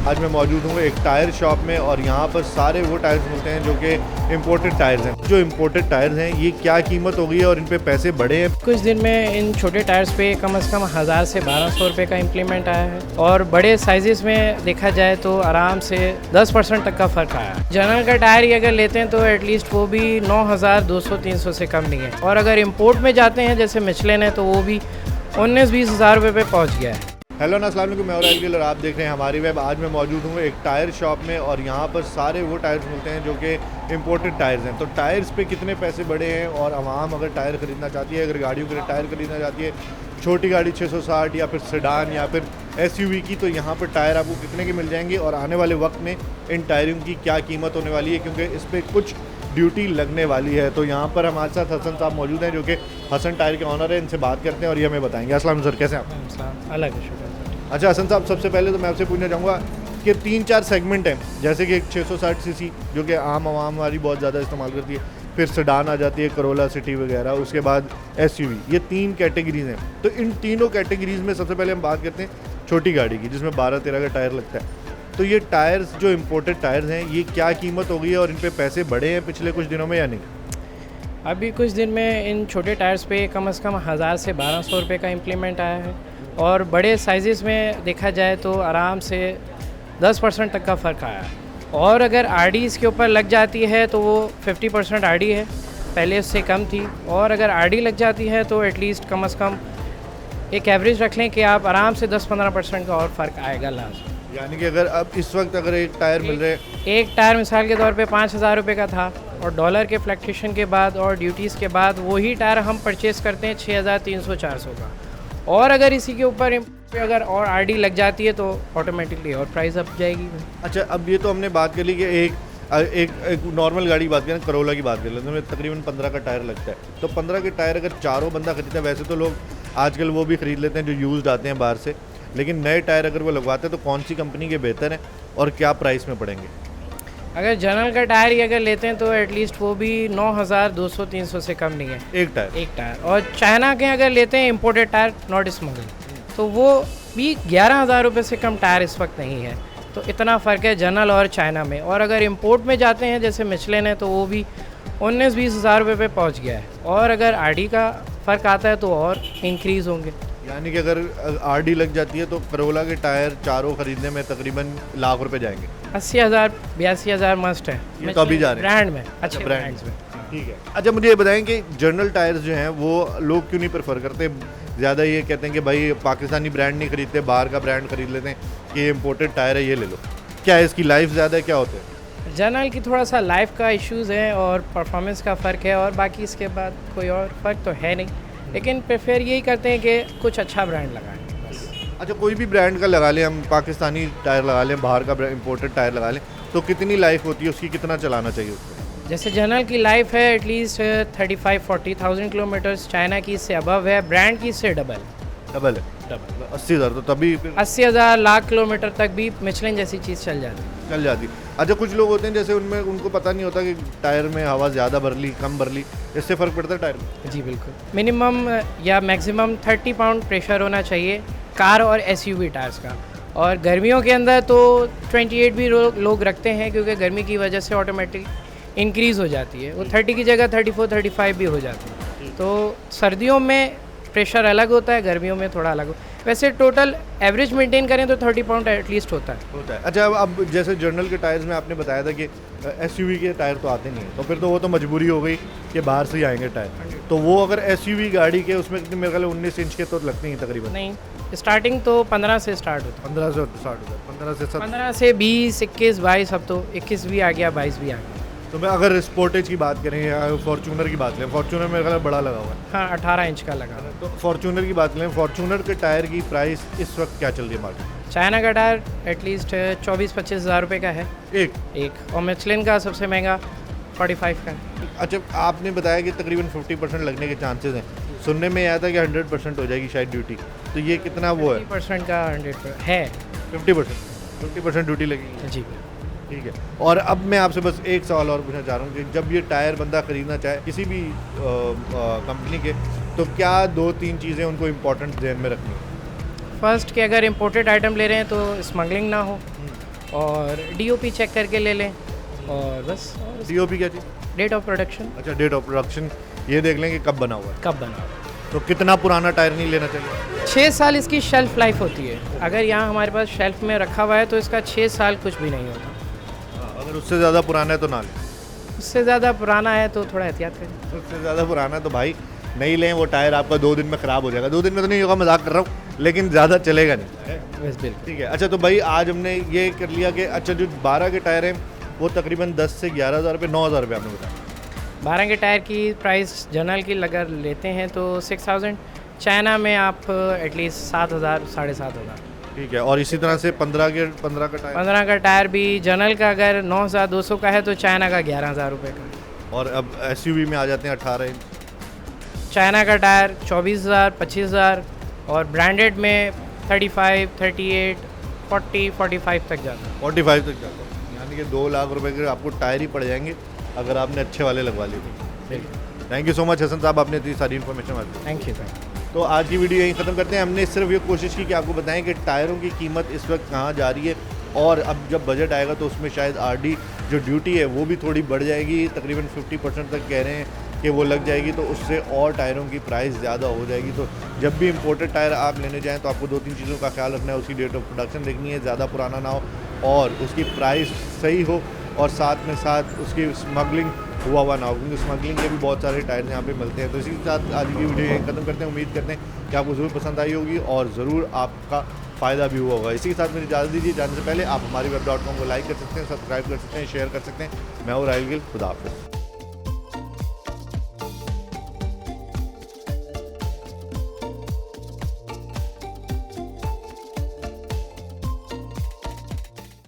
आज मैं मौजूद हूँ एक टायर शॉप में और यहाँ पर सारे वो टायर्स मिलते हैं जो कि इम्पोर्टेड टायर्स हैं। जो इम्पोर्टेड टायर्स हैं ये क्या कीमत हो गई है और इन पे पैसे बढ़े हैं। कुछ दिन में इन छोटे टायर्स पे कम से कम 1000 से 1200 रुपये का इम्प्लीमेंट आया है और बड़े साइजेस में देखा जाए तो आराम से 10% तक का फ़र्क आया है। जनरल का टायर ही अगर लेते हैं तो एटलीस्ट वो भी 9200-300 से कम नहीं है और अगर इम्पोर्ट में जाते हैं जैसे मिचलिन है तो वो भी 19-20 हज़ार रुपये पे पहुँच गया है। हेलो अस्सलाम वालेकुम, मैं और आप देख रहे हैं हमारी वेब। आज मैं मौजूद हूँ एक टायर शॉप में और यहाँ पर सारे वो टायर्स मिलते हैं जो कि इम्पोर्टेड टायर्स हैं। तो टायर्स पे कितने पैसे बढ़े हैं और आवाम अगर टायर ख़रीदना चाहती है, अगर गाड़ियों के लिए टायर ख़रीदना चाहती है, छोटी गाड़ी 660 या फिर सेडान या फिर SUV की, तो यहाँ पर टायर आपको कितने के मिल जाएंगे और आने वाले वक्त में इन टायरों की क्या कीमत होने वाली है, क्योंकि इस पर कुछ ड्यूटी लगने वाली है। तो यहाँ पर हमारे साथ हसन साहब मौजूद हैं जो कि हसन टायर के ऑनर है। इनसे बात करते हैं और ये हमें बताएंगे। अस्सलाम सर, कैसे हैं आप? अलग है, शुक्र। अच्छा हसन साहब, सबसे पहले तो मैं आपसे पूछना चाहूँगा कि 3-4 सेगमेंट हैं, जैसे कि एक 660 सीसी जो कि आम आवाम वाली बहुत ज़्यादा इस्तेमाल करती है, फिर सेडान आ जाती है, करोला सिटी वगैरह, उसके बाद SUV। ये 3 कैटेगरीज़ हैं। तो इन तीनों कैटेगरीज़ में सबसे पहले हम बात करते हैं छोटी गाड़ी की, जिसमें 12-13 का टायर लगता है। तो ये टायर्स जो इम्पोर्टेड टायर्स हैं ये क्या कीमत हो गई है और इन पे पैसे बढ़े हैं पिछले कुछ दिनों में या नहीं? अभी कुछ दिन में इन छोटे टायर्स पे कम से कम 1000 से 1200 रुपये का इम्प्लीमेंट आया है और बड़े साइजेस में देखा जाए तो आराम से 10% तक का फ़र्क आया है। और अगर RD इसके ऊपर लग जाती है तो वो 50% RD है, पहले उससे कम थी। और अगर RD लग जाती है तो एटलीस्ट कम से कम एक एवरेज रख लें कि आप आराम से 10-15% का और फ़र्क आएगा लास्ट। यानी कि अगर अब इस वक्त अगर एक टायर मिल रहे, एक टायर मिसाल के तौर पे 5000 रुपये का था और डॉलर के फ्लक्चुएशन के बाद और ड्यूटीज़ के बाद वही टायर हम परचेज़ करते हैं 6300-400 का। और अगर इसी के ऊपर अगर और RD लग जाती है तो ऑटोमेटिकली और प्राइस अप जाएगी। अच्छा अब ये तो हमने बात कर ली कि एक नॉर्मल गाड़ी की बात करें, करोला की बात कर लेते हैं, तकरीबन 15 का टायर लगता है। तो 15 के टायर अगर चारों बंदा खरीदता है, वैसे तो लोग आजकल वो भी ख़रीद लेते हैं जो यूज्ड आते हैं बाहर से, लेकिन नए टायर अगर वो लगवाते हैं तो कौन सी कंपनी के बेहतर हैं और क्या प्राइस में पड़ेंगे? अगर जनरल का टायर ही अगर लेते हैं तो एटलीस्ट वो भी 9200-300 से कम नहीं है एक टायर। और चाइना के अगर लेते हैं इम्पोर्टेड टायर नॉट स्मगल तो वो भी 11,000 रुपये से कम टायर इस वक्त नहीं है। तो इतना फ़र्क है जनरल और चाइना में। और अगर इम्पोर्ट में जाते हैं जैसे मिचलिन है तो वो भी 19-20 हज़ार रुपये पे पहुँच गया है और अगर RD का फ़र्क आता है तो और इंक्रीज़ होंगे। यानी कि अगर RD लग जाती है तो करोला के टायर चारों खरीदने में तकरीबन लाख रुपए जाएंगे। 80,000-82,000 मस्ट है। ये तो अभी जा रहे हैं ब्रांड में, अच्छे ब्रांड्स में। ठीक है। अच्छा मुझे ये बताएं कि जनरल टायर्स जो हैं वो लोग क्यों नहीं प्रेफर करते? ज़्यादा ये कहते हैं कि भाई पाकिस्तानी ब्रांड नहीं खरीदते, बाहर का ब्रांड खरीद लेते हैं कि ये इम्पोर्टेड टायर है, ये ले लो। क्या है इसकी लाइफ ज़्यादा है, क्या होता है? जनरल की थोड़ा सा लाइफ का इश्यूज़ है और परफॉर्मेंस का फ़र्क है और बाकी इसके बाद कोई और फ़र्क तो है नहीं, लेकिन प्रेफर यही करते हैं कि कुछ अच्छा ब्रांड लगाएं बस। अच्छा कोई भी ब्रांड का लगा लें, हम पाकिस्तानी टायर लगा लें, बाहर का इम्पोर्टेड टायर लगा लें, तो कितनी लाइफ होती है उसकी, कितना चलाना चाहिए उसको? जैसे जनरल की लाइफ है एटलीस्ट 35-40,000 किलोमीटर्स, चाइना की इससे अबव है, ब्रांड की इससे डबल है 80,000। तो तभी 80,000 लाख किलोमीटर तक भी मिचलिन जैसी चीज़ चल जाती। अच्छा कुछ लोग होते हैं जैसे उनमें उनको पता नहीं होता कि टायर में हवा ज़्यादा भर ली कम भर ली, इससे फ़र्क पड़ता है टायर में? जी बिल्कुल। मिनिमम या मैक्सिमम 30 पाउंड प्रेशर होना चाहिए कार और SUV टायर्स का। और गर्मियों के अंदर तो 28 भी लोग रखते हैं क्योंकि गर्मी की वजह से ऑटोमेटिक इंक्रीज़ हो जाती है, वो 30 की जगह 34-35 भी हो जाती है। तो सर्दियों में प्रेशर अलग होता है, गर्मियों में थोड़ा अलग हो। वैसे टोटल एवरेज मेंटेन करें तो 30 पाउंड एटलीस्ट होता है। अच्छा अब जैसे जर्नल के टायर्स में आपने बताया था कि SUV के टायर तो आते नहीं हैं, तो फिर तो वो तो मजबूरी हो गई कि बाहर से ही आएंगे टायर। तो वो अगर SUV गाड़ी के उसमें मेरे ख्याल 19 इंच के तो लगते हैं तकरीबन? नहीं, स्टार्टिंग तो 15 से स्टार्ट होता है। 15 से स्टार्ट होता है, 15 से 20, 21, 22, अब तो 21 भी आ गया, 22 भी आ गया। तो मैं अगर स्पोर्टेज की बात करें या फॉर्चूनर की बात करें, फॉर्चूनर मेरे ख्याल बड़ा लगा हुआ है। हाँ 18 इंच का लगा। तो फॉर्चूनर की बात करें, फॉर्चूनर के टायर की प्राइस इस वक्त क्या चल रही है मार्केट में? चाइना का टायर एटलीस्ट 24-25 हज़ार रुपये का है एक और मिचलिन का सबसे महंगा 45 का है। अच्छा आपने बताया कि तकरीबन 50% लगने के चांसेस हैं, सुनने में आया था कि 100% हो जाएगी शायद ड्यूटी, तो ये कितना वो है? 50% का 100 है। 50% ड्यूटी लगेगी जी ठीक है। और अब मैं आपसे बस एक सवाल और पूछना चाह रहा हूँ कि जब ये टायर बंदा ख़रीदना चाहे किसी भी कंपनी के, तो क्या 2-3 चीज़ें उनको इम्पोर्टेंट ध्यान में रखनी है? फर्स्ट कि अगर इम्पोर्टेड आइटम ले रहे हैं तो स्मगलिंग ना हो और DOP चेक करके ले लें और बस। DOP क्या चीज़? डेट ऑफ प्रोडक्शन अच्छा, डेट ऑफ प्रोडक्शन ये देख लें कि कब बना हुआ है। कब बना हुआ। तो कितना पुराना टायर नहीं लेना चाहिए? 6 साल इसकी शेल्फ लाइफ होती है। अगर यहाँ हमारे पास शेल्फ में रखा हुआ है तो इसका 6 साल कुछ भी नहीं होता। अगर उससे ज़्यादा पुराना है तो ना लें। उससे ज़्यादा पुराना है तो थोड़ा एहतियात करें। उससे ज़्यादा पुराना है तो भाई नहीं लें, वो टायर आपका 2 दिन में ख़राब हो जाएगा। 2 दिन में तो नहीं होगा, मजाक कर रहा हूँ, लेकिन ज़्यादा चलेगा नहीं। बस बिल्कुल। ठीक है। अच्छा, तो भाई आज हमने ये कर लिया कि अच्छा जो 12 के टायर हैं वो तकरीबन 10 से 11,000 रुपये, 9,000 रुपये आपने बताया। 12 के टायर की प्राइस जनरल की अगर लेते हैं तो 6,000, चाइना में आप एटलीस्ट 7,000 7,500। ठीक है। और इसी तरह से 15 का टायर, 15 का टायर भी जनरल का अगर 9,200 का है तो चाइना का 11,000 रुपये का। और अब SUV में आ जाते हैं 18 इंच। चाइना का टायर 24,000 25,000 और ब्रांडेड में 35 38 40 45 तक जाता है। 45 तक जाता है, यानी कि 2 लाख रुपए के आपको टायर ही पड़ जाएंगे अगर आपने अच्छे वाले लगवा लिए तो। बिल्कुल। Thank you so much Hasan साहब, आपने इतनी सारी इन्फॉर्मेशन दी। Thank you. तो आज की वीडियो यहीं ख़त्म करते हैं। हमने सिर्फ ये कोशिश की कि आपको बताएं कि टायरों की कीमत इस वक्त कहाँ जा रही है, और अब जब बजट आएगा तो उसमें शायद RD जो ड्यूटी है वो भी थोड़ी बढ़ जाएगी, तकरीबन 50% तक कह रहे हैं कि वो लग जाएगी, तो उससे और टायरों की प्राइस ज़्यादा हो जाएगी। तो जब भी इंपोर्टेड टायर आप लेने जाएँ तो आपको 2-3 चीज़ों का ख्याल रखना है। उसकी डेट ऑफ प्रोडक्शन देखनी है, ज़्यादा पुराना ना हो, और उसकी प्राइस सही हो, और साथ में साथ उसकी स्मगलिंग हुआ ना हो, क्योंकि स्मगलिंग के भी बहुत सारे टायर यहाँ पे मिलते हैं। तो इसी के साथ आज की वीडियो यहीं ख़त्म करते हैं। उम्मीद करते हैं कि आपको ज़रूर पसंद आई होगी और ज़रूर आपका फ़ायदा भी हुआ होगा। इसी के साथ मेरी इजाज़त दीजिए। जाने से पहले आप हमारी web.com को लाइक कर सकते हैं, सब्सक्राइब कर सकते हैं, शेयर कर सकते हैं। मैं हूं राहिल गिल, खुदा हाफ़िज़।